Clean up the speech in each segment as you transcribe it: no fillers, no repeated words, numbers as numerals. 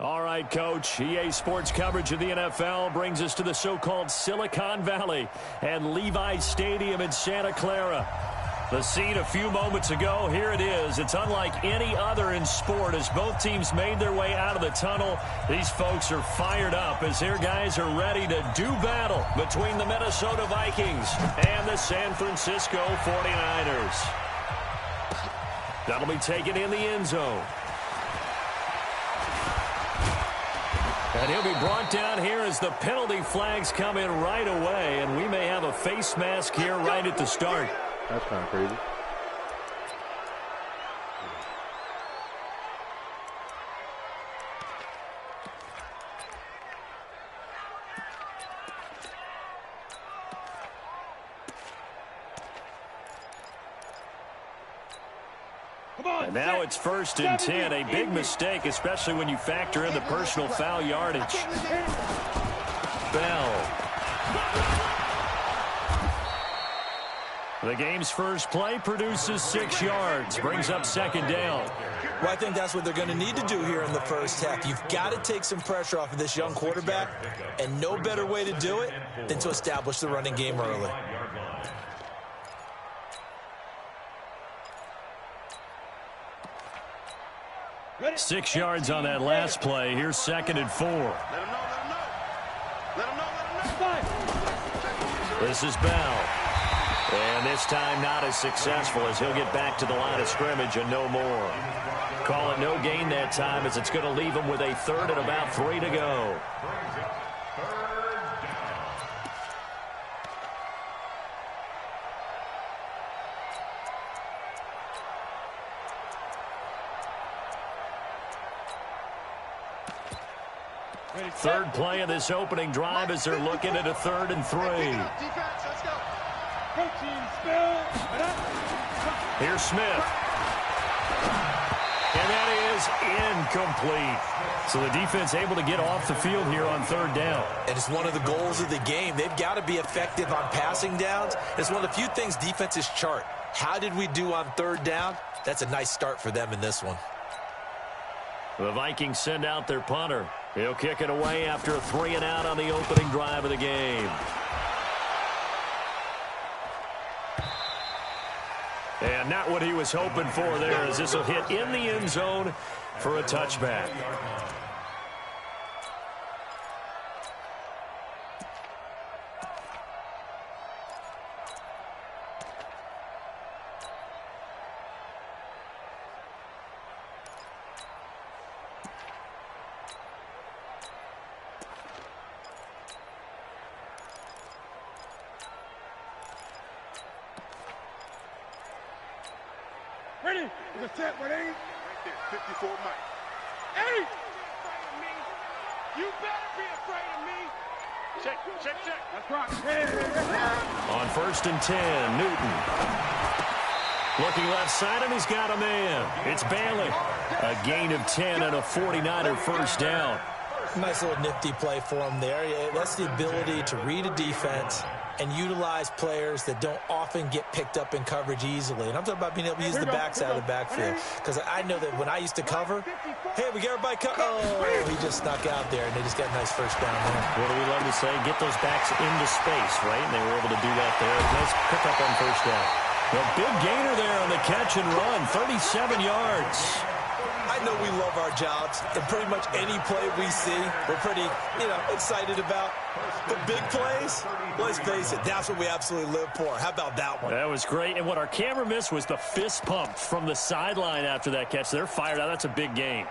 All right, Coach. EA Sports coverage of the NFL brings us to the so-called Silicon Valley and Levi's Stadium in Santa Clara. The scene a few moments ago, here it is. It's unlike any other in sport as both teams made their way out of the tunnel. These folks are fired up as their guys are ready to do battle between the Minnesota Vikings and the San Francisco 49ers. That'll be taken in the end zone. And he'll be brought down here as the penalty flags come in right away, and we may have a face mask here right at the start. That's kind of crazy. And now it's 1st and 10. A big mistake, especially when you factor in the personal foul yardage. Bell. The game's first play produces 6 yards. Brings up 2nd down. Well, I think that's what they're going to need to do here in the first half. You've got to take some pressure off of this young quarterback, and no better way to do it than to establish the running game early. Ready? 6 yards on that last play. Here's 2nd and 4. This is Bell. And this time not as successful as he'll get back to the line of scrimmage and no more. Call it no gain that time as it's going to leave him with a 3rd and about 3 to go. Third play of this opening drive as they're looking at a 3rd and 3. Here's Smith. And that is incomplete. So the defense able to get off the field here on 3rd down. And it's one of the goals of the game. They've got to be effective on passing downs. It's one of the few things defenses chart. How did we do on 3rd down? That's a nice start for them in this one. The Vikings send out their punter. He'll kick it away after a 3 and out on the opening drive of the game. And not what he was hoping for there as this will hit in the end zone for a touchback. Ready? We're going to set with 8. Right there, 54 Mike. 8! You better be afraid of me. Check, check, check. That's right. On 1st and 10, Newton. Looking left side, and he's got a man. It's Bailey. A gain of 10 and a 49er first down. Nice little nifty play for him there. That's the ability to read a defense and utilize players that don't often get picked up in coverage easily. And I'm talking about being able to use the backside of the backfield. Because I know that when I used to cover, hey, we get everybody cover. Oh, he just snuck out there, and they just got a nice first down there. What do we love to say? Get those backs into space, right? And they were able to do that there. Nice pickup on first down. A big gainer there on the catch and run, 37 yards. I know we love our jobs, and pretty much any play we see, we're pretty, excited about. The big plays, let's face it, that's what we absolutely live for. How about that one? That was great, and what our camera missed was the fist pump from the sideline after that catch. They're fired out. That's a big gain.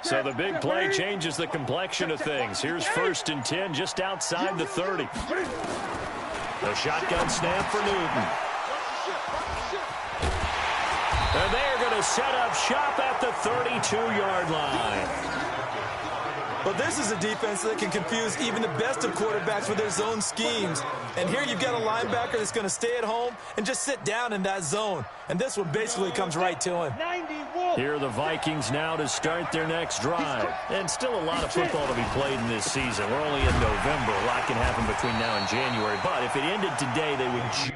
So the big play changes the complexion of things. Here's 1st and 10 just outside the 30. The shotgun snap for Newton. And they're going to set up shop at the 32-yard line. Well, this is a defense that can confuse even the best of quarterbacks with their zone schemes. And here you've got a linebacker that's going to stay at home and just sit down in that zone. And this one basically comes right to him. 91. Here are the Vikings now to start their next drive. And still a lot of football to be played in this season. We're only in November. A lot can happen between now and January. But if it ended today, they would...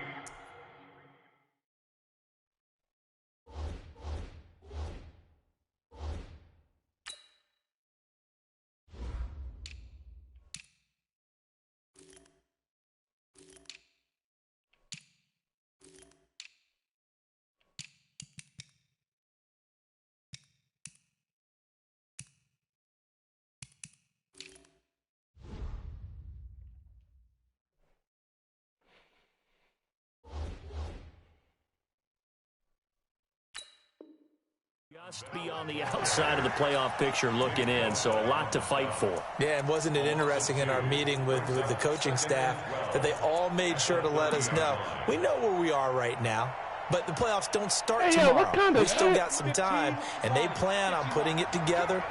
just be on the outside of the playoff picture looking in, so a lot to fight for. Yeah, and wasn't it interesting in our meeting with the coaching staff that they all made sure to let us know, we know where we are right now, but the playoffs don't start tomorrow. We still got some time, and they plan on putting it together,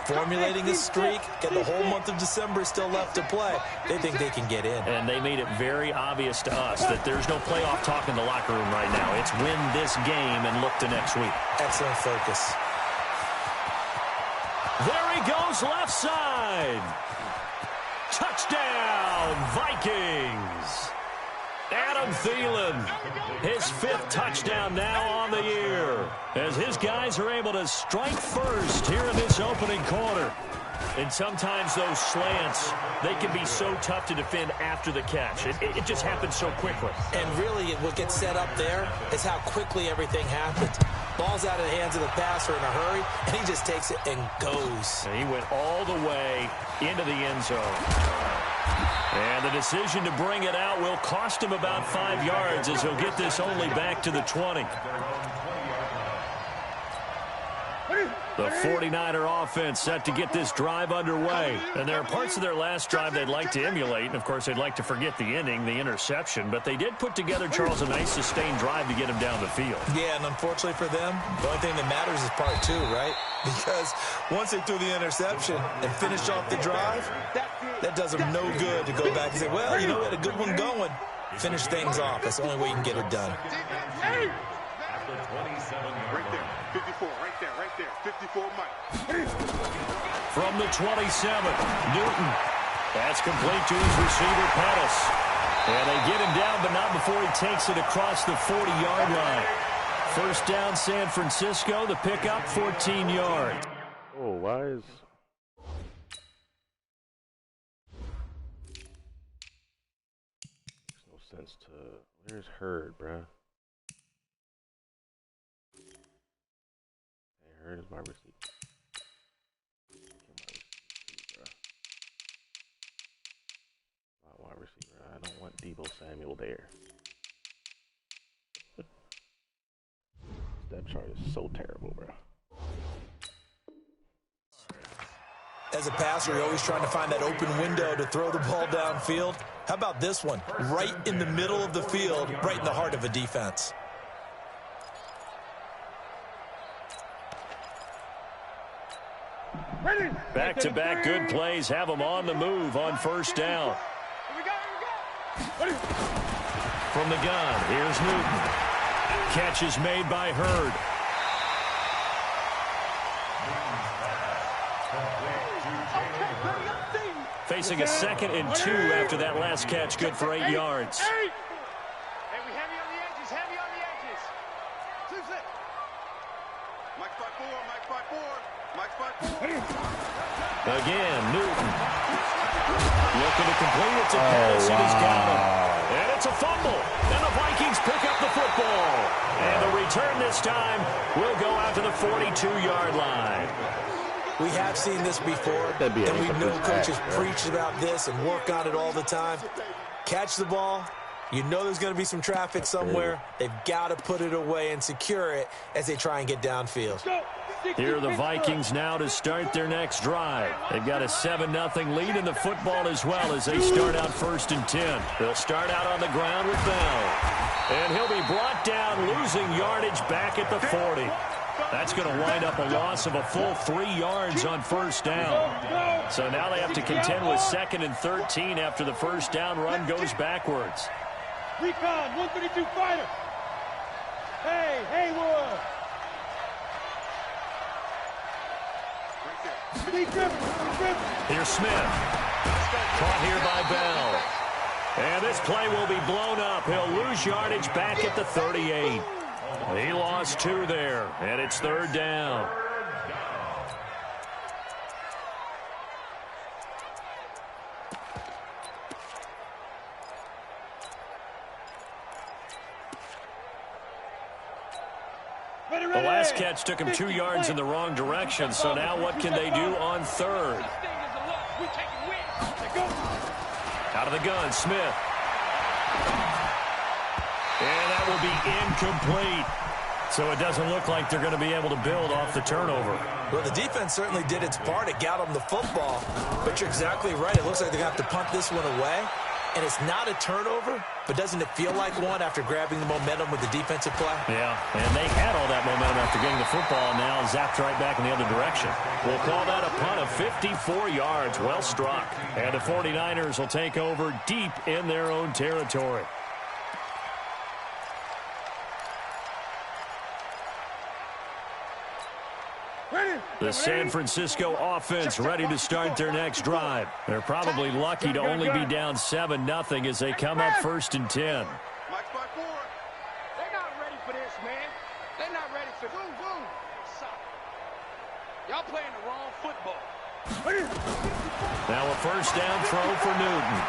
formulating a streak, get the whole month of December still left to play. They think they can get in. And they made it very obvious to us that there's no playoff talk in the locker room right now. It's win this game and look to next week. Excellent focus. There he goes, left side. Touchdown, Vikings. Adam Thielen, his 5th touchdown now on the year, as his guys are able to strike first here in this opening quarter. And sometimes those slants, they can be so tough to defend after the catch. It just happens so quickly. And really, what gets set up there is how quickly everything happens. Ball's out of the hands of the passer in a hurry, and he just takes it and goes. And he went all the way into the end zone. And the decision to bring it out will cost him about 5 yards, as he'll get this only back to the 20. The 49er offense set to get this drive underway. And there are parts of their last drive they'd like to emulate. And, of course, they'd like to forget the ending, the interception. But they did put together, Charles, a nice sustained drive to get him down the field. Yeah, and unfortunately for them, the only thing that matters is part 2, right? Because once they threw the interception and finished off the drive, that does them no good to go back and say, well, you know, we had a good one going. Finish things off. That's the only way you can get it done. Right there, 54, right there, 54, Mike. From the 27, Newton. That's complete to his receiver, Pettis. And they get him down, but not before he takes it across the 40-yard line. First down, San Francisco. The pickup, 14 yards. Oh, why is... Makes no sense to... Where's Hurd, bruh? Hurd is my receiver. My wide receiver. I don't want Deebo Samuel there. That chart is so terrible, bro. As a passer, you're always trying to find that open window to throw the ball downfield. How about this one? Right in the middle of the field, right in the heart of a defense. Back-to-back good plays have them on the move on first down. From the gun, here's Newton. Catch is made by Hurd. Facing a 2nd and 2 after that last catch, good for 8 yards. Hey, we heavy on the edges, heavy on the edges. Mike spot 4, Mike spot 4, Mike spot 4. Again, Newton. Looking to complete it to Pettis, and he's got him. And it's a fumble. And the Vikings pick up the football. And the return this time will go out to the 42-yard line. We have seen this before, and we know coaches preach about this and work on it all the time. Catch the ball. You know there's going to be some traffic somewhere. They've got to put it away and secure it as they try and get downfield. Here are the Vikings now to start their next drive. They've got a 7-0 lead in the football as well as they start out 1st and 10. They'll start out on the ground with Bell. And he'll be brought down, losing yardage back at the 40. That's going to wind up a loss of a full 3 yards on first down. So now they have to contend with 2nd and 13 after the first down run goes backwards. Recon, 132 fighter. Hey, Haywood. Here's Smith. Caught here by Bell. And this play will be blown up. He'll lose yardage back at the 38. He lost 2 there, and it's 3rd down. The last catch took him 2 yards in the wrong direction, so now what can they do on 3rd? Out of the gun, Smith. And that will be incomplete. So it doesn't look like they're going to be able to build off the turnover. Well, the defense certainly did its part. It got them the football. But you're exactly right. It looks like they're going to have to punt this one away. And it's not a turnover, but doesn't it feel like one after grabbing the momentum with the defensive play? Yeah, and they had all that momentum after getting the football, and now zapped right back in the other direction. We'll call that a punt of 54 yards. Well struck. And the 49ers will take over deep in their own territory. The San Francisco offense ready to start their next drive. They're probably lucky to only be down 7-0 as they come up 1st and 10. They're not ready for this, man. They're not ready for y'all playing the wrong football. Now a 1st down throw for Newton.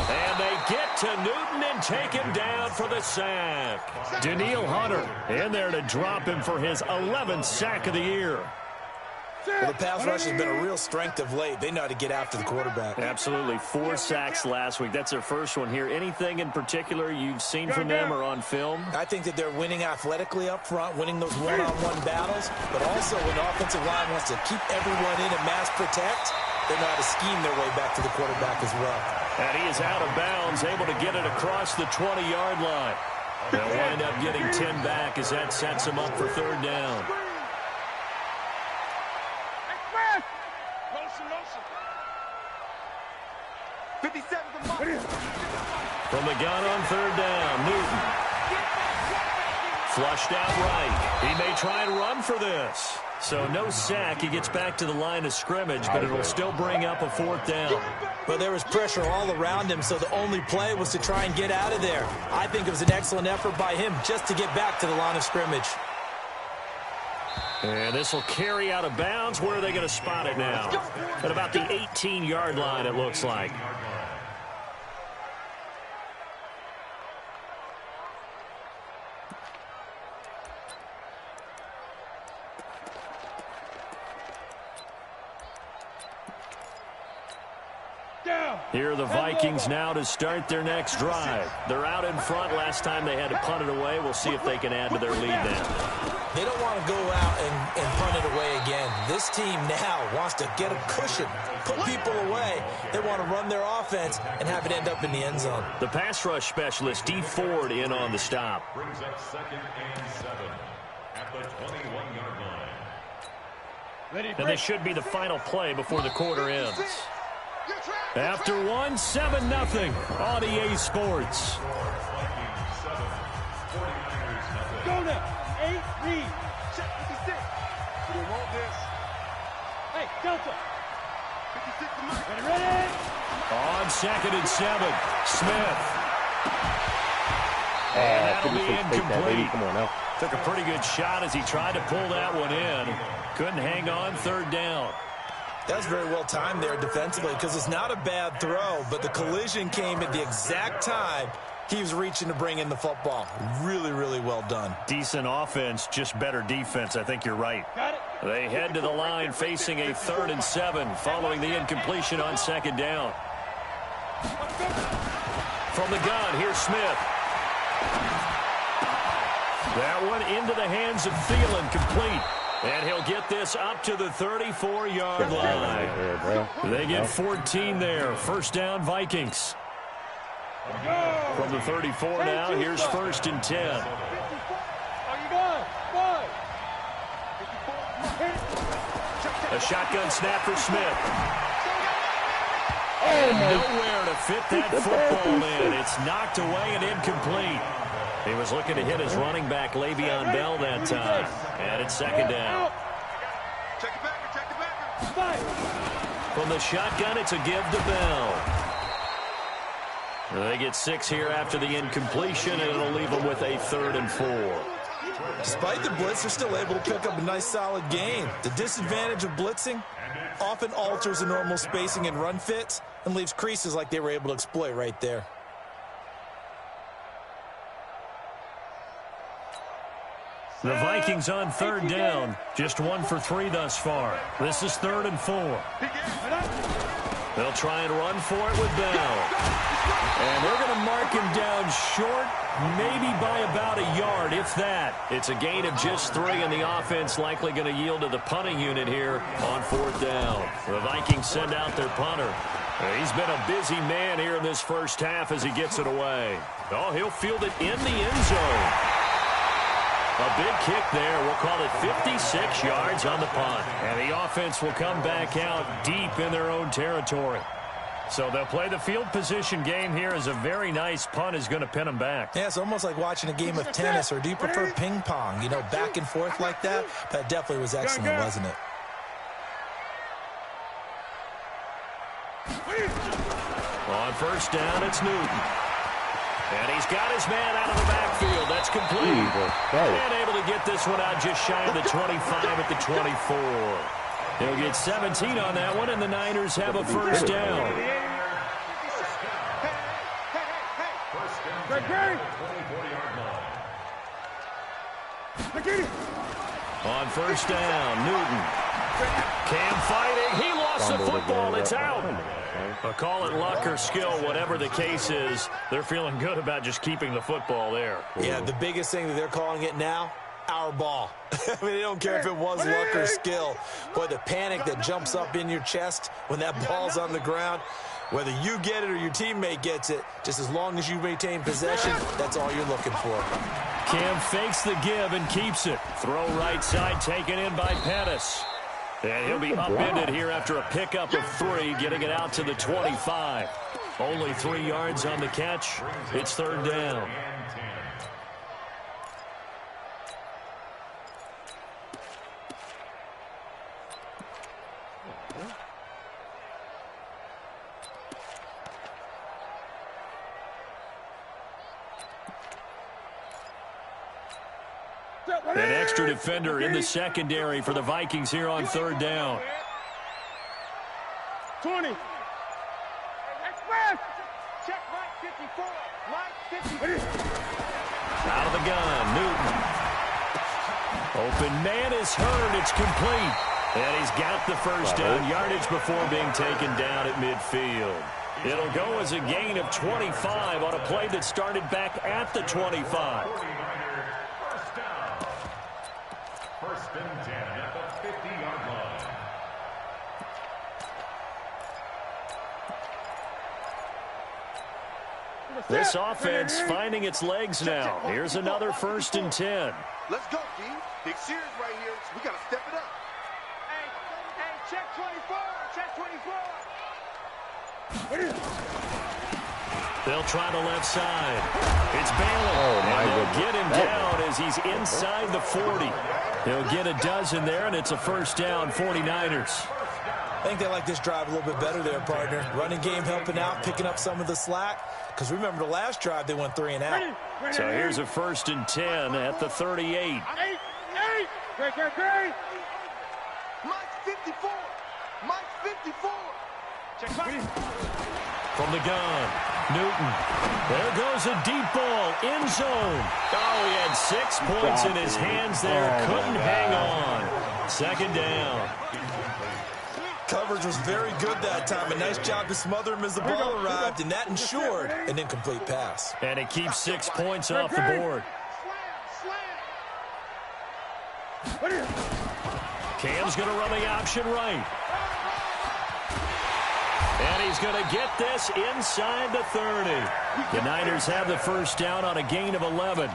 And they get to Newton and take him down for the sack. Danielle Hunter in there to drop him for his 11th sack of the year. Well, the pass rush has been a real strength of late. They know how to get after the quarterback. Absolutely. 4 sacks last week. That's their first one here. Anything in particular you've seen from them or on film? I think that they're winning athletically up front, winning those one-on-one battles, but also when the offensive line wants to keep everyone in and mass protect, they know how to scheme their way back to the quarterback as well. And he is out of bounds, able to get it across the 20-yard line. They'll wind up getting 10 back as that sets him up for 3rd down. From the gun on 3rd down, Newton. Flushed out right. He may try and run for this. So no sack. He gets back to the line of scrimmage, but it'll still bring up a 4th down. But there was pressure all around him, so the only play was to try and get out of there. I think it was an excellent effort by him just to get back to the line of scrimmage. And this will carry out of bounds. Where are they going to spot it now? At about the 18-yard line, it looks like. Here are the Vikings now to start their next drive. They're out in front. Last time they had to punt it away. We'll see if they can add to their lead now. They don't want to go out and punt it away again. This team now wants to get a cushion, put people away. They want to run their offense and have it end up in the end zone. The pass rush specialist, D. Ford, in on the stop. Brings up 2nd and 7 at the 21-yard line. And this should be the final play before the quarter ends. After 1, 7-0 on EA Sports. Go now. 8 lead. Check 56. We want this. Hey, Delta. 56 to Mike. Ready? On 2nd and 7, Smith. And that'll be incomplete. Come on now. Took a pretty good shot as he tried to pull that one in. Couldn't hang on, 3rd down. That's very well timed there defensively because it's not a bad throw, but the collision came at the exact time he was reaching to bring in the football. Really, really well done. Decent offense, just better defense. I think you're right. They head to the line facing a 3rd and 7 following the incompletion on 2nd down. From the gun, here's Smith. That one into the hands of Thielen, complete. And he'll get this up to the 34-yard line. They get 14 there. 1st down, Vikings. From the 34 now, here's 1st and 10. A shotgun snap for Smith. And nowhere to fit that football in. It's knocked away and incomplete. He was looking to hit his running back, Le'Veon Bell, that time. And it's 2nd down. Check it back, check it back. From the shotgun, it's a give to Bell. They get 6 here after the incompletion, and it'll leave them with a 3rd and 4. Despite the blitz, they're still able to pick up a nice, solid gain. The disadvantage of blitzing often alters the normal spacing and run fits and leaves creases like they were able to exploit right there. The Vikings on 3rd down. Just 1 for 3 thus far. This is 3rd and 4. They'll try and run for it with Bell. And they're going to mark him down short, maybe by about a yard, if that. It's a gain of just 3, and the offense likely going to yield to the punting unit here on 4th down. The Vikings send out their punter. He's been a busy man here in this first half as he gets it away. Oh, he'll field it in the end zone. A big kick there. We'll call it 56 yards on the punt. And the offense will come back out deep in their own territory. So they'll play the field position game here as a very nice punt is going to pin them back. Yeah, it's almost like watching a game of tennis, or do you prefer ping pong? You know, back and forth like that? That definitely was excellent, wasn't it? On 1st down, it's Newton. And he's got his man out of the backfield. That's complete. And able to get this one out just shy of the 25 at the 24. He'll get 17 on that one, and the Niners have a 1st down. On 1st down, Newton. Cam fighting. He lost the football. It's out. Call it luck or skill, whatever the case is. They're feeling good about just keeping the football there. Yeah, the biggest thing that they're calling it now, our ball. I mean, they don't care if it was luck or skill. Boy, the panic that jumps up in your chest when that ball's on the ground, whether you get it or your teammate gets it, just as long as you maintain possession, that's all you're looking for. Cam fakes the give and keeps it. Throw right side taken in by Pettis. And he'll be upended here after a pickup of 3, getting it out to the 25. Only 3 yards on the catch. It's 3rd down. An extra defender in the secondary for the Vikings here on 3rd down. 20. Express. Check right 54. Right 50. Out of the gun, Newton. Open man is heard. It's complete. And he's got the 1st down yardage before being taken down at midfield. It'll go as a gain of 25 on a play that started back at the 25. This offense finding its legs now. Here's another 1st and 10. Let's go, D. Big series right here. We got to step it up. Hey, check 24. Check 24. They'll try the left side. It's Bailey. And they'll get him down as he's inside the 40. They'll get a dozen there, and it's a 1st down, 49ers. I think they like this drive a little bit better there, partner. Running game helping out, picking up some of the slack. Because remember the last drive, they went 3 and out. So here's a 1st and 10 at the 38. Mike 54. Mike 54. Check From the gun, Newton. There goes a deep ball, end zone. Oh, he had 6 points in his hands there. Couldn't hang on. 2nd down. Coverage was very good that time. A nice job to smother him as the ball arrived, and that ensured an incomplete pass. And it keeps 6 points off the board. Cam's going to run the option right. And he's going to get this inside the 30. The Niners have the first down on a gain of 11.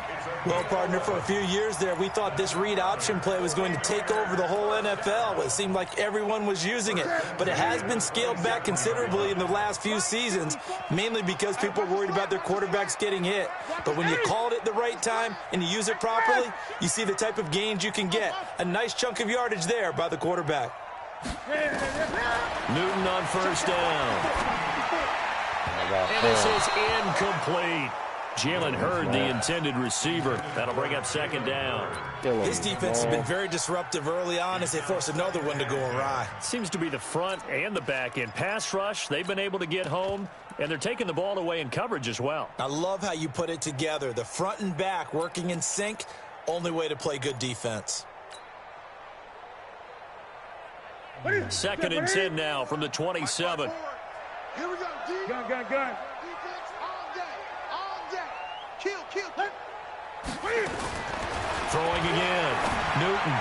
Well, partner, for a few years there, we thought this read option play was going to take over the whole NFL. It seemed like everyone was using it. But it has been scaled back considerably in the last few seasons, mainly because people are worried about their quarterbacks getting hit. But when you call it at the right time and you use it properly, you see the type of gains you can get. A nice chunk of yardage there by the quarterback. Newton on first down. And this is incomplete. Jalen Hurd, the intended receiver. That'll bring up second down. His defense has been very disruptive early on as they force another one to go awry. Seems to be the front and the back end. Pass rush, they've been able to get home, and they're taking the ball away in coverage as well. I love how you put it together. The front and back working in sync, only way to play good defense. Second and 10 now from the 27. Here we go. Gun. Defense all day. Kill. Throwing again. Newton.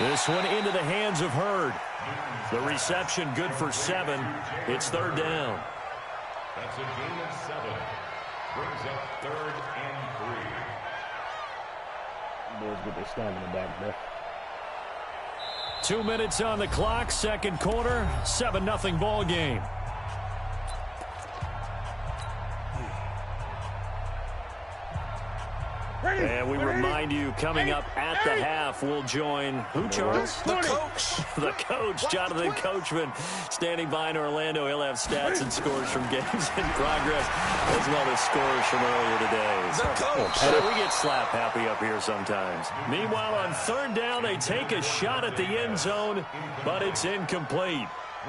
This one into the hands of Hurd. The reception good for 7. It's third down. That's a gain of 7. Brings up 3rd and 3. Boys get their stab in the back, bro. 2 minutes on the clock, second quarter, 7-0 ball game. And we remind you, coming up at the half, we'll join who, Charles? The coach. The coach, Jonathan Coachman, standing by in Orlando. He'll have stats and scores from games in progress, as well as scores from earlier today. The coach. We get slap happy up here sometimes. Meanwhile, on third down, they take a shot at the end zone, but it's incomplete.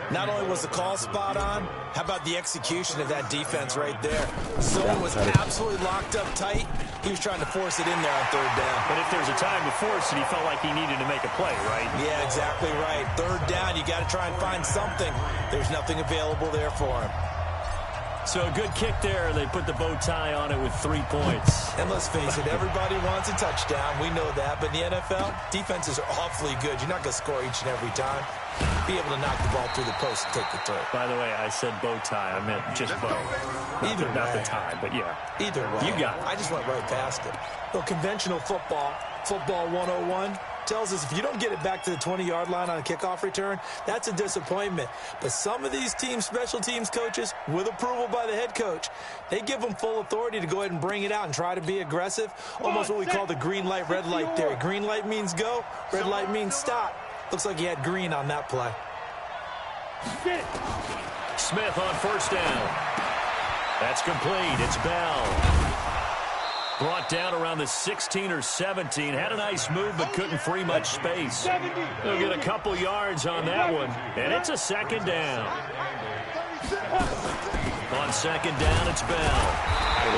Not only was the call spot on, how about the execution of that defense right there? Zone was absolutely locked up tight. He was trying to force it in there on third down. But if there's a time to force it, he felt like he needed to make a play, right? Yeah, exactly right. Third down, you got to try and find something. There's nothing available there for him. So a good kick there. They put the bow tie on it with 3 points. And let's face it, everybody wants a touchdown. We know that. But in the NFL, defenses are awfully good. You're not going to score each and every time. Be able to knock the ball through the post and take the throw. By the way, I said bow tie. I meant just bow. Either way. Not the tie, but yeah. Either way. You got it. I just went right past it. Well, conventional football 101, tells us if you don't get it back to the 20-yard line on a kickoff return, that's a disappointment. But some of these teams, special teams coaches, with approval by the head coach, they give them full authority to go ahead and bring it out and try to be aggressive. Almost what we call the green light, red light theory. Green light means go, red light means stop. Looks like he had green on that play. Smith on first down. That's complete. It's Bell. Brought down around the 16 or 17. Had a nice move, but couldn't free much space. They'll get a couple yards on that one, and it's a second down. On second down, it's Bell.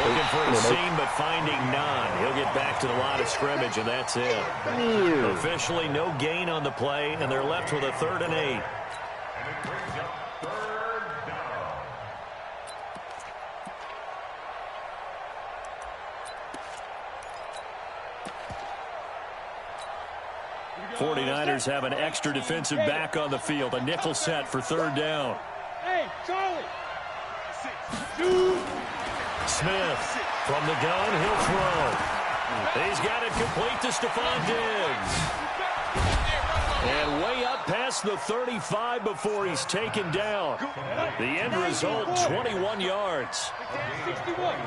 Looking for a seam, but finding none. He'll get back to the line of scrimmage, and that's it. Officially no gain on the play, and they're left with a 3rd and 8. '49ers have an extra defensive back on the field. A nickel set for third down. Hey, Charlie. Smith from the gun. He'll throw. He's got it complete to Stephon Diggs. And way up past the 35 before he's taken down. The end result, 21 yards.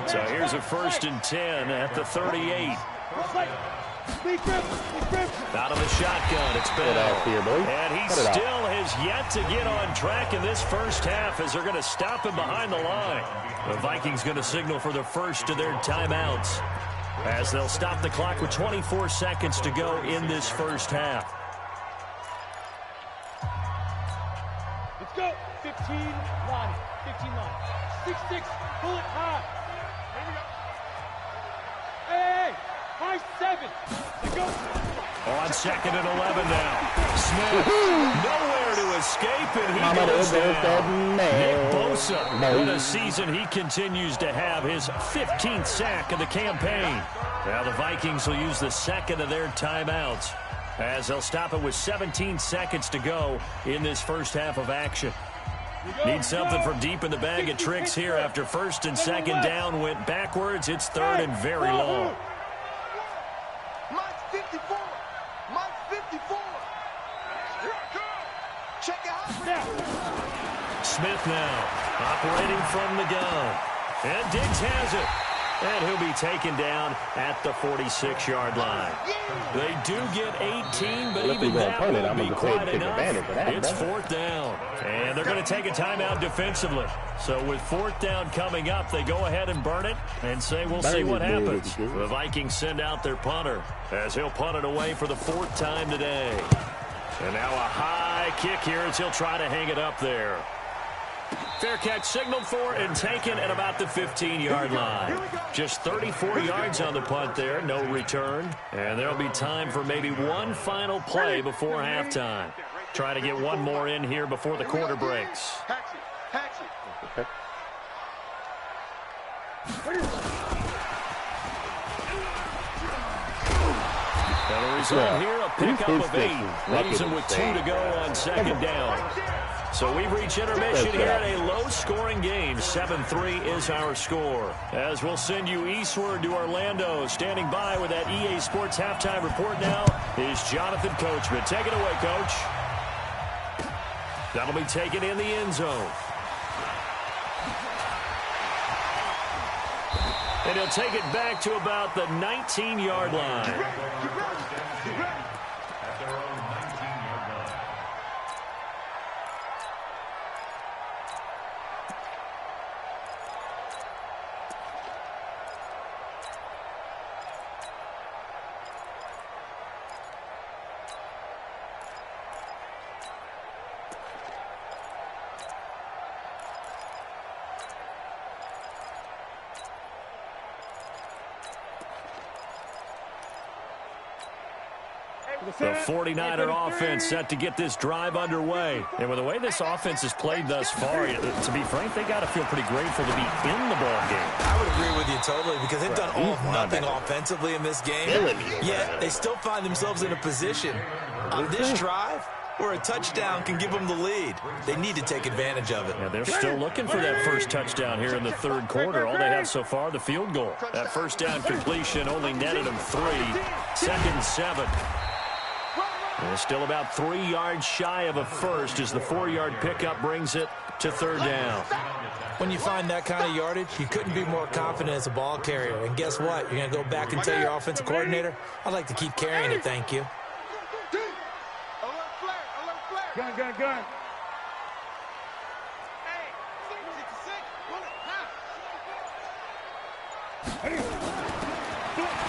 So here's a 1st and 10 at the 38. Out of the shotgun, it's Bell. And he still has yet to get on track in this first half as they're going to stop him behind the line. The Vikings going to signal for the first of their timeouts as they'll stop the clock with 24 seconds to go in this first half. Let's go. 15 line. 15 line. 6-6. Pull it high. Hey, high 7. Let's go. On 2nd and 11 now. Smith nowhere to escape, and he goes down. Nick Bosa, what a season he continues to have, his 15th sack of the campaign. Now the Vikings will use the 2nd of their timeouts as they'll stop it with 17 seconds to go in this first half of action. Need something from deep in the bag of tricks here after first and second down went backwards. It's third and very long. Mike's 54. Mike's 54. Check it out. Smith now operating from the gun. And Diggs has it. And he'll be taken down at the 46-yard line. They do get 18, but even that will be quite enough. It's fourth down. And they're going to take a timeout defensively. So with fourth down coming up, they go ahead and burn it and say we'll see what happens. The Vikings send out their punter as he'll punt it away for the fourth time today. And now a high kick here as he'll try to hang it up there. Fair catch signaled for and taken at about the 15-yard line. Just 34 yards on the punt there, no return. And there'll be time for maybe one final play before halftime. Try to get one more in here before the quarter breaks. And a result here, a pickup of 8. Leaves him with 2 to go on second down. So we've reached intermission here in a low-scoring game. 7-3 is our score. As we'll send you eastward to Orlando. Standing by with that EA Sports halftime report now is Jonathan Coachman. Take it away, Coach. That'll be taken in the end zone. And he'll take it back to about the 19-yard line. The 49er offense set to get this drive underway. And with the way this offense has played thus far, to be frank, they got to feel pretty grateful to be in the ball game. I would agree with you totally because they've done all nothing offensively in this game. Yet they still find themselves in a position on this drive where a touchdown can give them the lead. They need to take advantage of it. Yeah, they're still looking for that first touchdown here in the third quarter. All they have so far, the field goal. That first down completion only netted them 3. Second and 7. And still about 3 yards shy of a first as the 4-yard pickup brings it to third down. When you find that kind of yardage, you couldn't be more confident as a ball carrier. And guess what? You're going to go back and tell your offensive coordinator, I'd like to keep carrying it, thank you. Gun.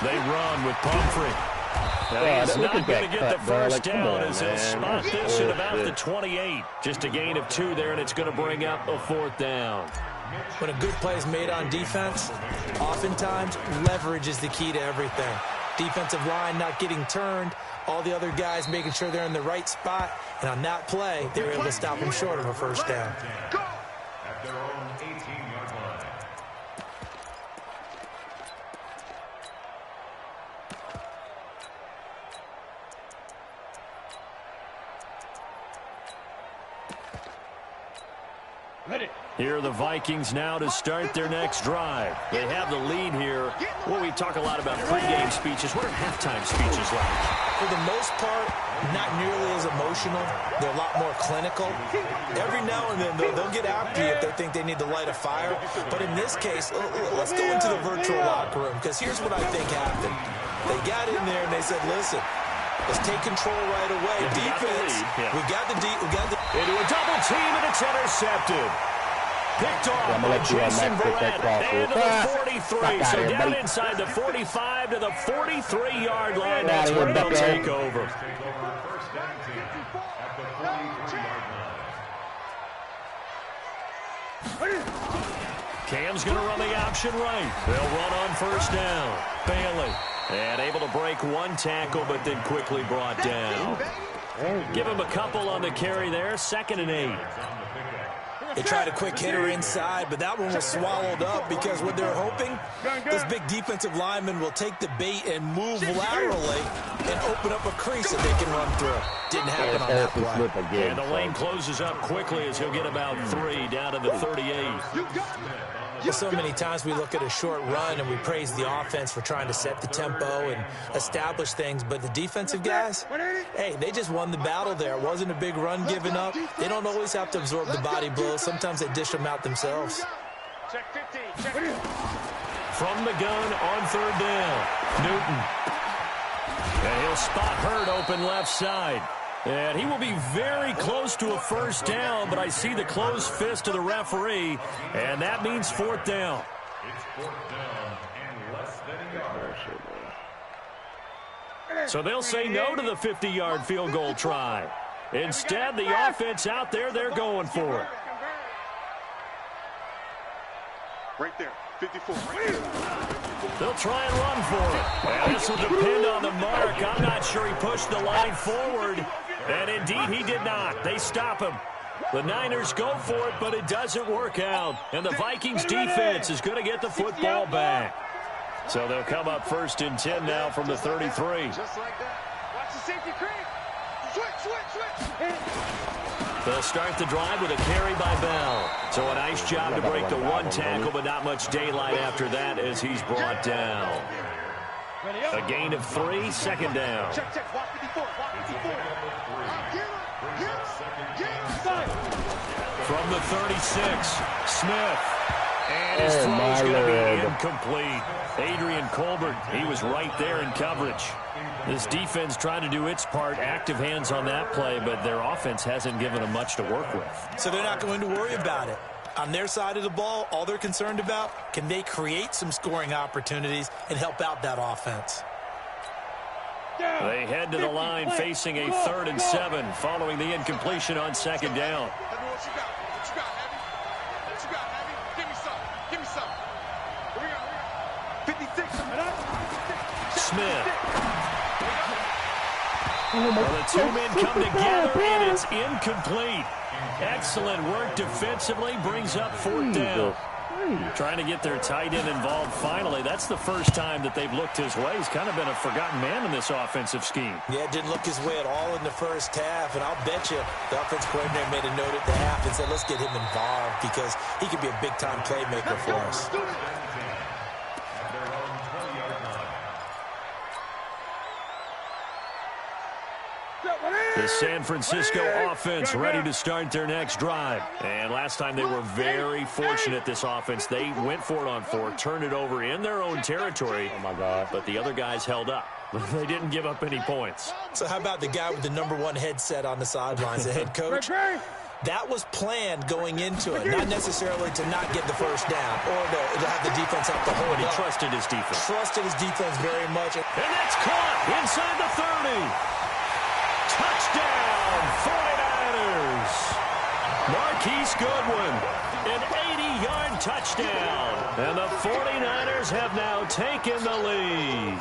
They run with Pumphrey. Now he's not going to get the first down as he'll spot this at about the 28. Just a gain of 2 there, and it's going to bring up a fourth down. When a good play is made on defense, oftentimes leverage is the key to everything. Defensive line not getting turned, all the other guys making sure they're in the right spot, and on that play, they were able to stop him short of a first down. At their own 18-yard line. Here are the Vikings now to start their next drive. They have the lead here. Well, we talk a lot about pregame speeches. What are halftime speeches like? For the most part, not nearly as emotional. They're a lot more clinical. Every now and then, they'll get after you if they think they need to light a fire. But in this case, let's go into the virtual locker room, because here's what I think happened. They got in there and they said, listen, let's take control right away. Defense, we got the into a double team, and it's intercepted. Picked off by Jason Verrett into the 43. So down inside the 45 to the 43-yard line. That's where they'll take over. First down team at the 43-yard line. Cam's going to run the option right. They'll run on first down. Bailey. And able to break one tackle, but then quickly brought down. Give him a couple on the carry there. 2nd and 8. They tried a quick hitter inside, but that one was swallowed up because what they're hoping, this big defensive lineman will take the bait and move laterally and open up a crease that they can run through. Didn't happen on that play. And the lane closes up quickly as he'll get about 3 down to the 38. Well, so many times we look at a short run and we praise the offense for trying to set the tempo and establish things, but the defensive guys, hey, they just won the battle there. It wasn't a big run given up. They don't always have to absorb the body blows. Sometimes they dish them out themselves. Check 15. From the gun on 3rd down, Newton. And he'll spot Hurd open left side. And he will be very close to a first down, but I see the closed fist of the referee, and that means 4th down. It's 4th down and less than a yard. So they'll say no to the 50-yard field goal try. Instead, the offense out there, they're going for it. Right there, 54. They'll try and run for it. And this will depend on the mark. I'm not sure he pushed the line forward. And indeed, he did not. They stop him. The Niners go for it, but it doesn't work out. And the Vikings defense is going to get the football back. So they'll come up 1st and 10 now from the 33. Just like that. Watch the safety creep. Switch. They'll start the drive with a carry by Bell. So a nice job to break the 1 tackle, but not much daylight after that as he's brought down. A gain of 3, 2nd down. Check. Walk 54. From the 36, Smith. And his throw is going to be incomplete. Adrian Colbert, he was right there in coverage. This defense trying to do its part, active hands on that play, but their offense hasn't given them much to work with. So they're not going to worry about it. On their side of the ball, all they're concerned about, can they create some scoring opportunities and help out that offense? They head to the line facing a 3rd and 7 following the incompletion on 2nd down. What you got, Heavy? Give me some. Here we go. 56. Smith. Well, the 2 men come together, and it's incomplete. Excellent work defensively, brings up 4th down. Trying to get their tight end involved finally. That's the first time that they've looked his way. He's kind of been a forgotten man in this offensive scheme. Yeah, it didn't look his way at all in the first half, and I'll bet you the offensive coordinator made a note at the half and said, let's get him involved because he could be a big-time playmaker for us. The San Francisco offense ready to start their next drive. And last time they were very fortunate, this offense. They went for it on 4, turned it over in their own territory. Oh, my God. But the other guys held up. They didn't give up any points. So how about the guy with the #1 headset on the sidelines, the head coach? That was planned going into it, not necessarily to not get the first down or to have the defense have to hold But he up. trusted his defense. Trusted his defense very much. And that's caught inside the 30. Touchdown, 49ers. Marquise Goodwin, an 80-yard touchdown. And the 49ers have now taken the lead.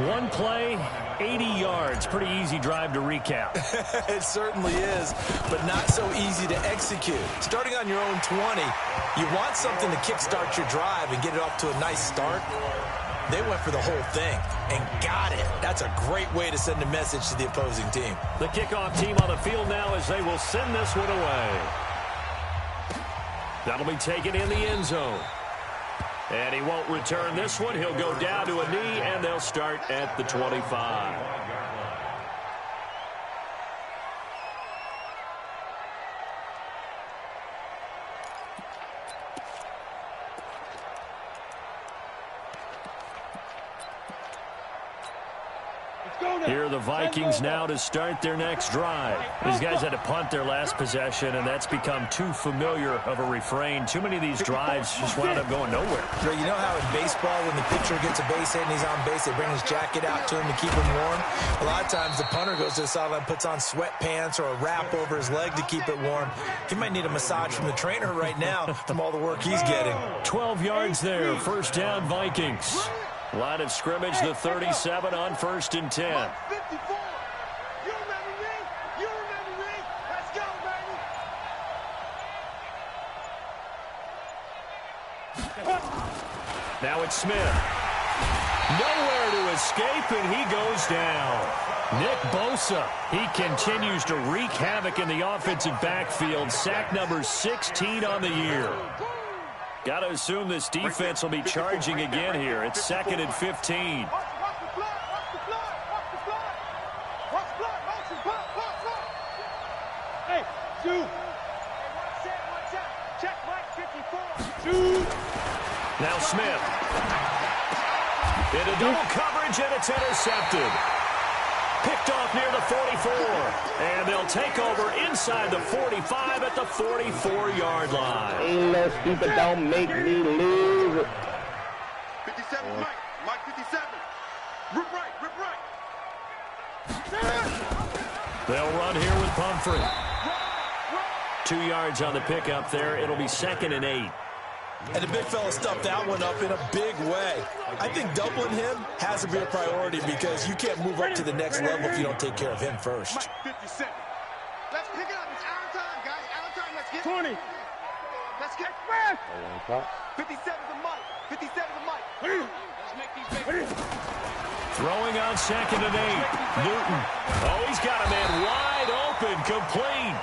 One play, 80 yards. Pretty easy drive to recap. It certainly is, but not so easy to execute. Starting on your own 20, you want something to kickstart your drive and get it off to a nice start. They went for the whole thing and got it. That's a great way to send a message to the opposing team. The kickoff team on the field now as they will send this one away. That'll be taken in the end zone. And he won't return this one. He'll go down to a knee, and they'll start at the 25. Here are the Vikings now to start their next drive. These guys had to punt their last possession, and that's become too familiar of a refrain. Too many of these drives just wound up going nowhere. But you know how in baseball, when the pitcher gets a base hit and he's on base, they bring his jacket out to him to keep him warm? A lot of times the punter goes to the sideline, puts on sweatpants or a wrap over his leg to keep it warm. He might need a massage from the trainer right now from all the work he's getting. 12 yards there, first down Vikings. Line of scrimmage, the 37 on 1st and 10. 54. You remember me? Let's go, baby. Now it's Smith. Nowhere to escape, and he goes down. Nick Bosa, he continues to wreak havoc in the offensive backfield. Sack number 16 on the year. Got to assume this defense will be charging again here. It's 2nd and 15. Hey, shoot. Check Mike 54. Shoot. Now Smith. Into double coverage, and it's intercepted. Picked off near the 44. And they'll take over inside the 45 at the 44-yard line. Ain't no stupid, don't make me lose. 57, Mike 57. Rip right. They'll run here with Pumphrey. 2 yards on the pickup there. It'll be 2nd and 8. And the big fella stuffed that one up in a big way. I think doubling him has to be a priority because you can't move up to the next level if you don't take care of him first. Mike 57. Let's pick it up. It's our time, guys. Our time. Let's get 20. Let's get fast. 57 to Mike. 57 to Mike. Let's make these big. Throwing on 2nd and 8. Newton. Oh, he's got a man wide open, complete.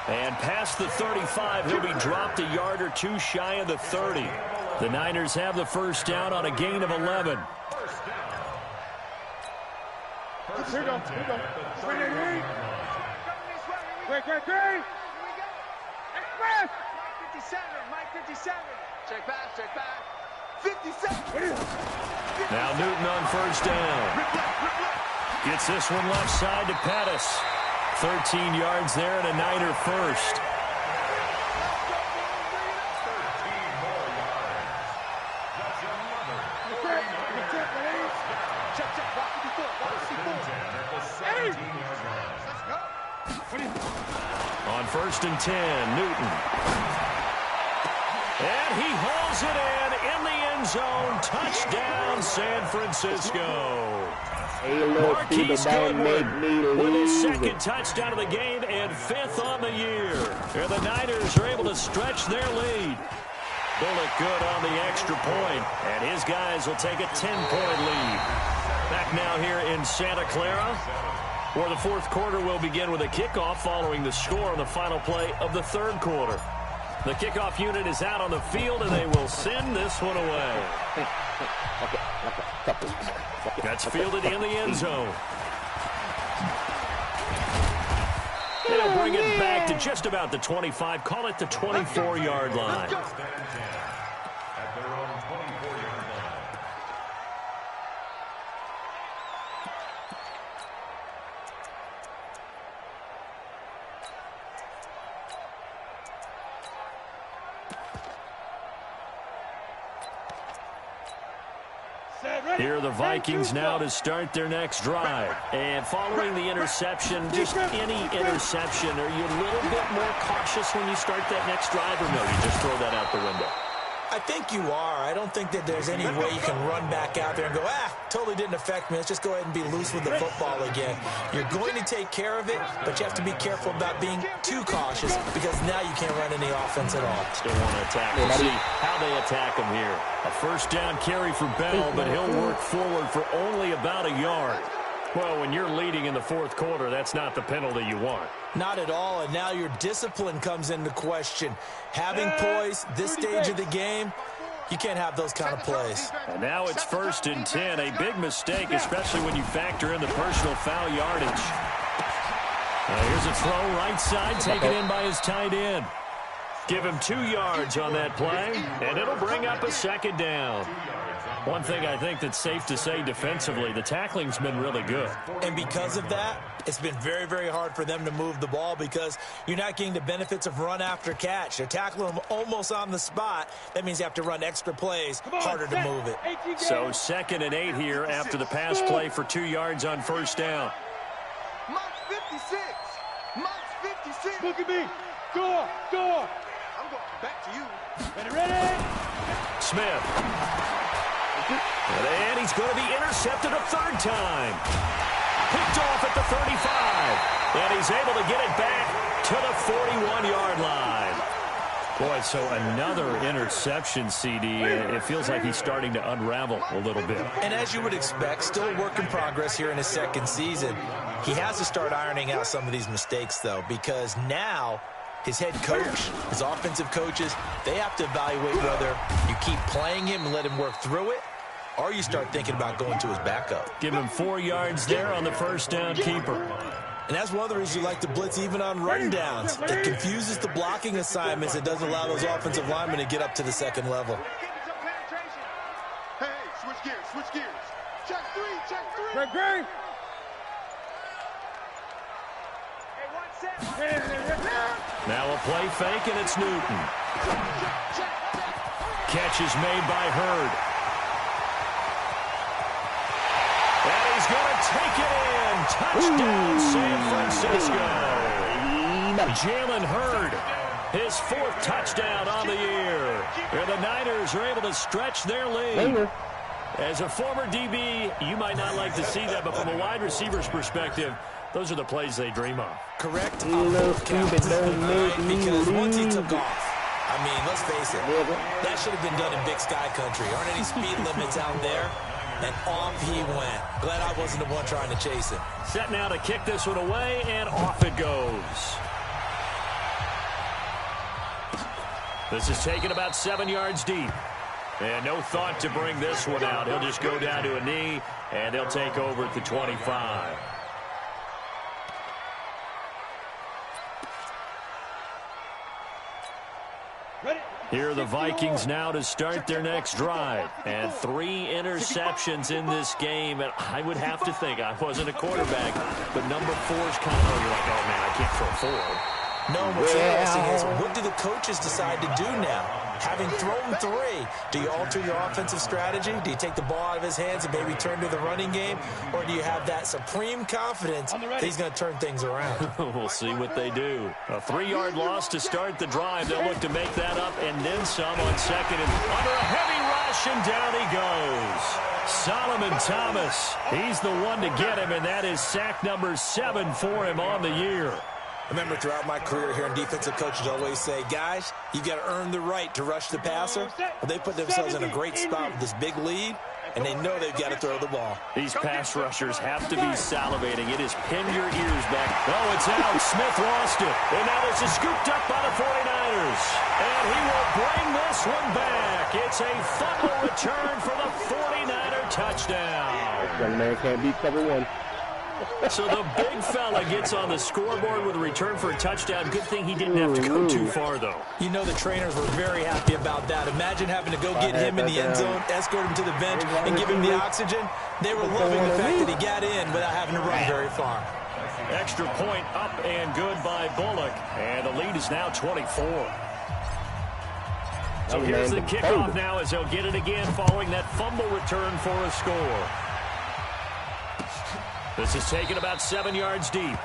And past the 35, he'll be dropped a yard or two shy of the 30. The Niners have the first down on a gain of 11. Here we go. Great. Express. Mike 57. Check back. 57. Now Newton on first down. Gets this one left side to Pettis. 13 yards there and a Niner first. On 1st and 10, Newton. And he hauls it in the end zone. Touchdown, San Francisco. Marquise Goodwin with his 2nd touchdown of the game and 5th on the year. And the Niners are able to stretch their lead. Bullock good on the extra point, and his guys will take a 10-point lead. Back now here in Santa Clara, where the 4th quarter will begin with a kickoff following the score on the final play of the 3rd quarter. The kickoff unit is out on the field, and they will send this one away. That's fielded in the end zone. They'll bring it back to just about the 25. Call it the 24-yard line. At their own 24-yard line. Here are the Vikings now to start their next drive. And following the interception, just any interception, are you a little bit more cautious when you start that next drive, or no, you just throw that out the window? I think you are. I don't think that there's any way you can run back out there and go, totally didn't affect me. Let's just go ahead and be loose with the football again. You're going to take care of it, but you have to be careful about being too cautious because now you can't run any offense at all. Still want to attack. We'll see how they attack him here. A first down carry for Bell, but he'll work forward for only about a yard. Well, when you're leading in the 4th quarter, that's not the penalty you want. Not at all, and now your discipline comes into question. Having poise, this stage of the game, you can't have those kind of plays. And now it's 1st and 10, a big mistake, especially when you factor in the personal foul yardage. Here's a throw right side, taken in by his tight end. Give him 2 yards on that play, and it'll bring up a 2nd down. One thing I think that's safe to say defensively, the tackling's been really good. And because of that, it's been very, very hard for them to move the ball because you're not getting the benefits of run after catch. They're tackling them almost on the spot. That means you have to run extra plays, harder to move it. So 2nd and 8 here after the pass play for 2 yards on first down. Mike's 56. Mike's 56. Look at me. Door. I'm going back to you. Ready? Smith. And he's going to be intercepted a 3rd time. Picked off at the 35. And he's able to get it back to the 41-yard line. Boy, so another interception, CD. It feels like he's starting to unravel a little bit. And as you would expect, still a work in progress here in his second season. He has to start ironing out some of these mistakes, though, because now his head coach, his offensive coaches, they have to evaluate whether you keep playing him and let him work through it, or you start thinking about going to his backup. Give him 4 yards there on the first down keeper. And that's one of the reasons you like to blitz even on rundowns. It confuses the blocking assignments. It doesn't allow those offensive linemen to get up to the second level. Hey, switch gears, switch gears. Check three. Great. Now a play fake, and it's Newton. Catch is made by Hurd. And he's going to take it in. Touchdown, San Francisco. Jalen Hurd, his 4th touchdown on the year. And the Niners are able to stretch their lead. As a former DB, you might not like to see that, but from a wide receiver's perspective, those are the plays they dream of. Correct on both counts. Because once he took off, I mean, let's face it, that should have been done in Big Sky Country. Aren't any speed limits out there? And off he went. Glad I wasn't the one trying to chase him. Set now to kick this one away, and off it goes. This is taken about 7 yards deep. And no thought to bring this one out. He'll just go down to a knee, and they'll take over at the 25. Here are the Vikings now to start their next drive. And 3 interceptions in this game. And I would have to think, I wasn't a quarterback, but number 4 is kind of, you're like, oh, man, I can't throw 4. No, what's interesting is, what do the coaches decide to do now? Having thrown 3, do you alter your offensive strategy? Do you take the ball out of his hands and maybe turn to the running game? Or do you have that supreme confidence that he's going to turn things around? We'll see what they do. A 3-yard loss to start the drive. They'll look to make that up and then some on second. And under a heavy rush, and down he goes. Solomon Thomas, he's the one to get him, and that is sack number 7 for him on the year. I remember throughout my career here in defensive coaches always say, guys, you got to earn the right to rush the passer. Well, they put themselves in a great spot with this big lead, and they know they've got to throw the ball. These pass rushers have to be salivating. It is pin your ears back. Oh, it's out. Smith lost it. And now this is scooped up by the 49ers. And he will bring this one back. It's a fumble return for the 49er touchdown. Young man can't beat cover 1. So the big fella gets on the scoreboard with a return for a touchdown. Good thing he didn't have to go too far, though. You know the trainers were very happy about that. Imagine having to go get him in the end zone, escort him to the bench, and give him the oxygen. They were loving the fact that he got in without having to run very far. Extra point up and good by Bullock. And the lead is now 24. So here's the kickoff now as they'll get it again following that fumble return for a score. This is taken about 7 yards deep.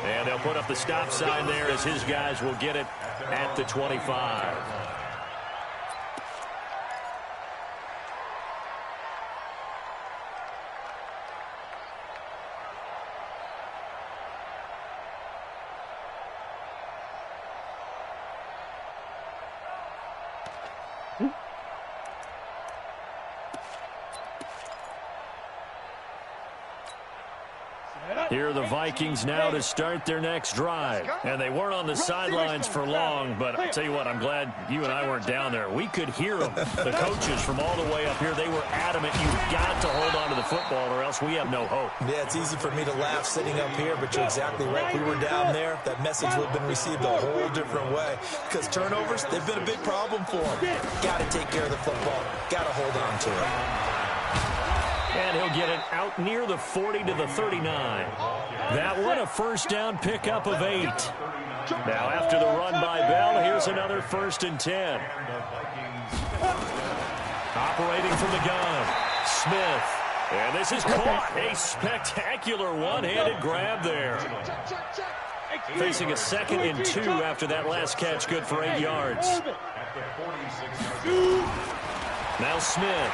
And they'll put up the stop sign there as his guys will get it at the 25. Here are the Vikings now to start their next drive. And they weren't on the sidelines for long, but I'll tell you what, I'm glad you and I weren't down there. We could hear them. The coaches from all the way up here, they were adamant. You've got to hold on to the football or else we have no hope. Yeah, it's easy for me to laugh sitting up here, but you're exactly right. If we were down there, that message would have been received a whole different way. Because turnovers, they've been a big problem for them. Got to take care of the football. Got to hold on to it. And he'll get it out near the 40 to the 39. That one a first down pickup of 8. Now after the run by Bell, here's another 1st and 10. Operating from the gun, Smith. And this is caught. A spectacular one-handed grab there. Facing a 2nd and 2 after that last catch, good for 8 yards. Now Smith.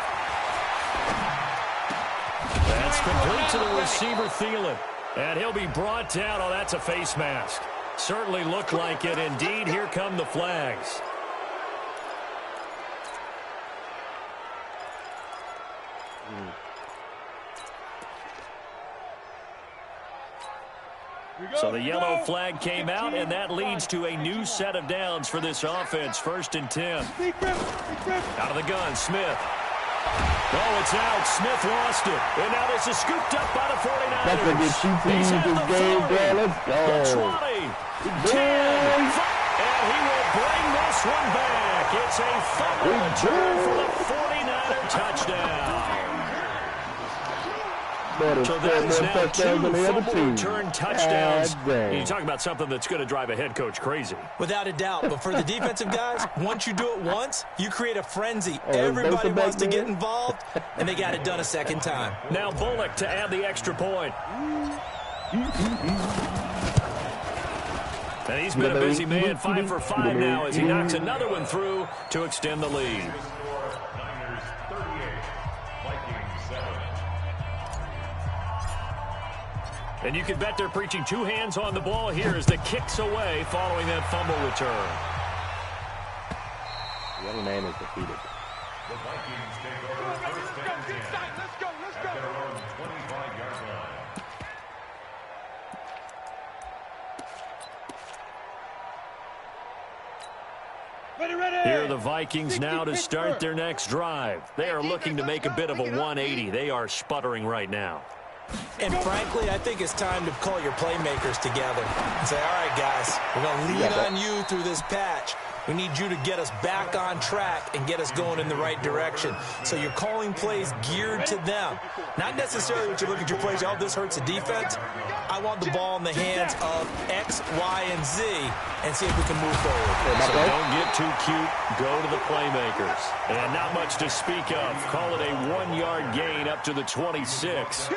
That's complete to the receiver, Thielen. And he'll be brought down. Oh, that's a face mask. Certainly looked like it. Indeed, here come the flags. So the yellow flag came out, and that leads to a new set of downs for this offense. 1st and 10. Out of the gun, Smith. Oh, it's out. Smith lost it. And now this is scooped up by the 49ers. That's a good He's at the 30, Let's go. the 20, 10, and he will bring this one back. It's a fumble return for the 49er touchdown. So that is now 2 fumble return touchdowns. You talk about something that's going to drive a head coach crazy. Without a doubt. But for the defensive guys, once you do it once, you create a frenzy. Everybody wants to get involved, and they got it done a second time. Now Bullock to add the extra point. And he's been a busy man, 5 for 5 now as he knocks another one through to extend the lead. Niners 38, Vikings 7. And you can bet they're preaching 2 hands on the ball here as the kick's away following that fumble return. Young man is defeated. The Vikings take over 1st and 10 at their own 25-yard line. Here are the Vikings now to start their next drive. They are looking to make a bit of a 180. They are sputtering right now. And frankly, I think it's time to call your playmakers together and say, all right, guys, we're going to lean on you through this patch. We need you to get us back on track and get us going in the right direction. So you're calling plays geared to them. Not necessarily what you look at your plays, oh, this hurts the defense. I want the ball in the hands of X, Y, and Z and see if we can move forward. So don't get too cute. Go to the playmakers. And not much to speak of. Call it a 1-yard gain up to the 26.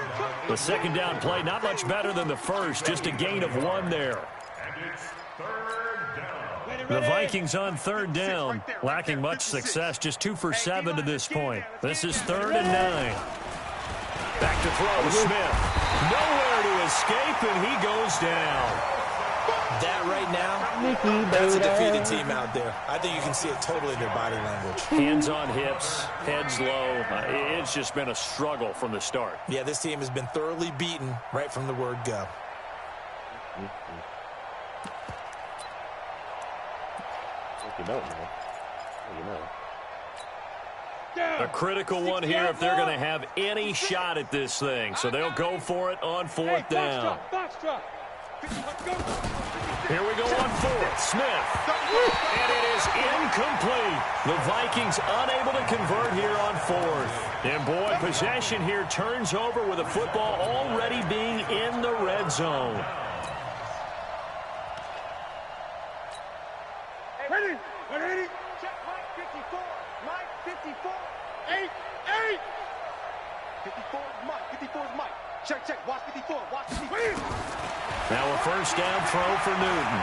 The second down play, not much better than the first. Just a gain of 1 there. And it's 3rd down. The Vikings on 3rd down, lacking much success, just 2 for 7 to this point. This is 3rd and 9. Back to throw, Smith. Nowhere to escape, and he goes down. That right now, that's a defeated team out there. I think you can see it totally in their body language. Hands on hips, heads low. It's just been a struggle from the start. Yeah, this team has been thoroughly beaten right from the word go. You know, man. You know. A critical one here if they're going to have any shot at this thing. So they'll go for it on 4th down. Here we go on 4th. Smith. And it is incomplete. The Vikings unable to convert here on 4th. And boy, possession here turns over with the football already being in the red zone. Ready? Ready? Check Mike 54. Mike 54. 8. 54 is Mike. 54 is Mike. Check. Watch 54. Watch 54. Now a first down throw for Newton.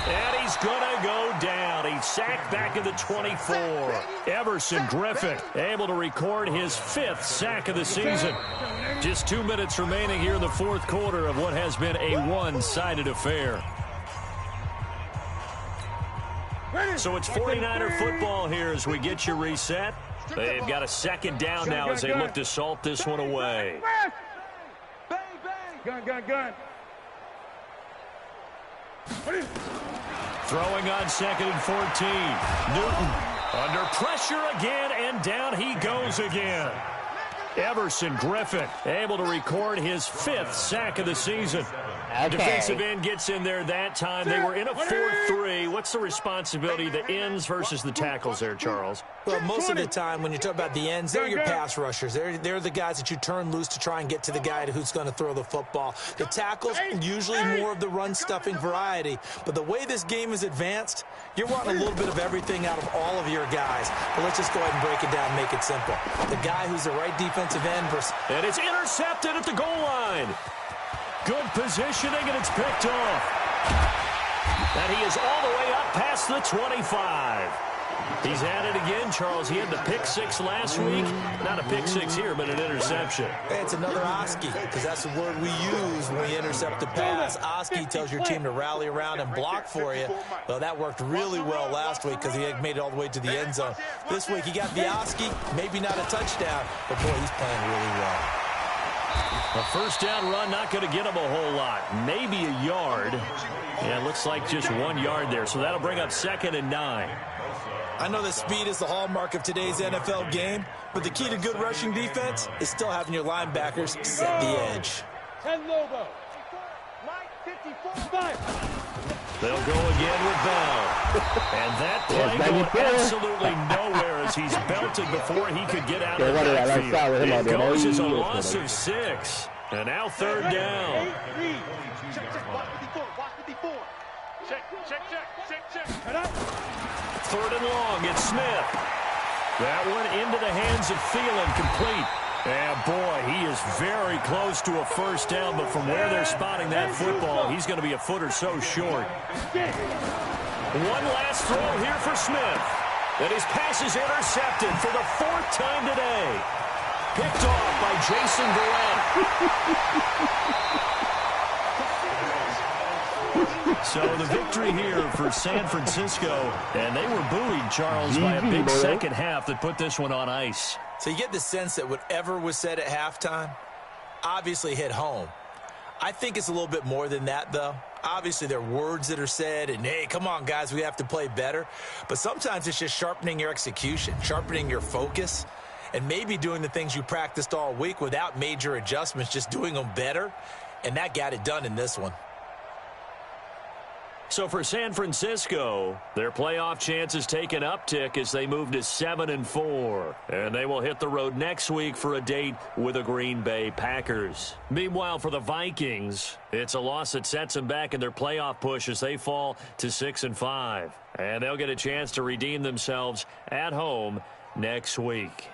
And he's going to go down. He's sacked back at the 24. Everson Griffin able to record his 5th sack of the season. Just 2 minutes remaining here in the 4th quarter of what has been a one-sided affair. So it's 49er football here as we get you reset. They've got a 2nd down now as they look to salt this one away. Gun. Throwing on 2nd and 14. Newton under pressure again, and down he goes again. Everson Griffin able to record his 5th sack of the season. Okay. Defensive end gets in there that time. They were in a 4-3. What's the responsibility, the ends versus the tackles there, Charles? Well, most of the time when you talk about the ends, they're your pass rushers. They're the guys that you turn loose to try and get to the guy who's going to throw the football. The tackles, usually more of the run-stuffing variety. But the way this game is advanced, you're wanting a little bit of everything out of all of your guys. But let's just go ahead and break it down and make it simple. The guy who's the right defensive end versus... And it's intercepted at the goal line. Good positioning, and it's picked off. And he is all the way up past the 25. He's at it again, Charles. He had the pick 6 last week. Not a pick 6 here, but an interception. Hey, it's another Oski, because that's the word we use when we intercept the pass. Oski tells your team to rally around and block for you. Well, that worked really well last week because he had made it all the way to the end zone. This week, he got the Oski, maybe not a touchdown, but boy, he's playing really well. A first down run, not going to get him a whole lot. Maybe a yard. Yeah, it looks like just 1 yard there. So that'll bring up 2nd and 9. I know that speed is the hallmark of today's NFL game, but the key to good rushing defense is still having your linebackers set the edge. 10 Lobo. Mike 54. They'll go again with Bell. And that play going absolutely nowhere as he's belted before he could get out of the backfield. It goes as a loss of 6. And now 3rd down. Check, watch 54. Check. 3rd and long, it's Smith. That one into the hands of Thielen, complete. And boy, he is very close to a first down, but from where they're spotting that football, he's going to be a foot or so short. One last throw here for Smith. And his pass is intercepted for the 4th time today. Picked off by Jason Verrett. So the victory here for San Francisco, and they were buoyed, Charles, by a big second half that put this one on ice. So you get the sense that whatever was said at halftime obviously hit home. I think it's a little bit more than that, though. Obviously, there are words that are said, and, hey, come on, guys, we have to play better. But sometimes it's just sharpening your execution, sharpening your focus, and maybe doing the things you practiced all week without major adjustments, just doing them better, and that got it done in this one. So for San Francisco, their playoff chances take an uptick as they move to 7-4. And they will hit the road next week for a date with the Green Bay Packers. Meanwhile, for the Vikings, it's a loss that sets them back in their playoff push as they fall to 6-5. And they'll get a chance to redeem themselves at home next week.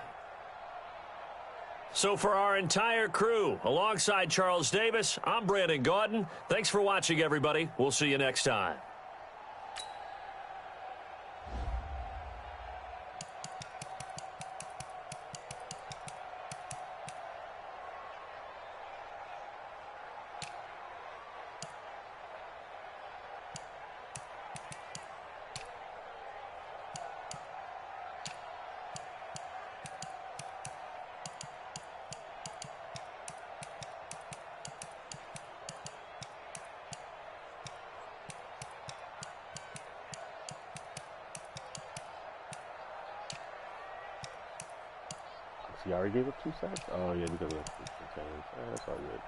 So for our entire crew, alongside Charles Davis, I'm Brandon Gaudin. Thanks for watching, everybody. We'll see you next time. He already gave up 2 sacks? Oh, yeah, because of the change. That's all good.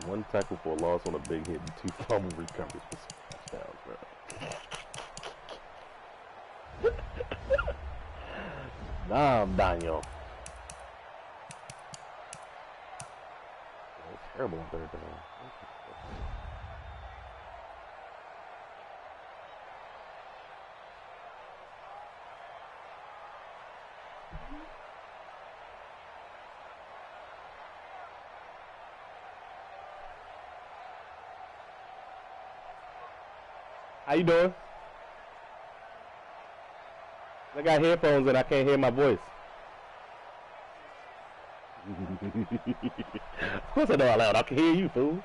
One tackle for a loss on a big hit and 2 fumble recoveries for touchdowns, bro. Damn, Daniel. That's terrible on 3rd down. How you doing? I got headphones and I can't hear my voice. Of course I know out loud. I can hear you, fool.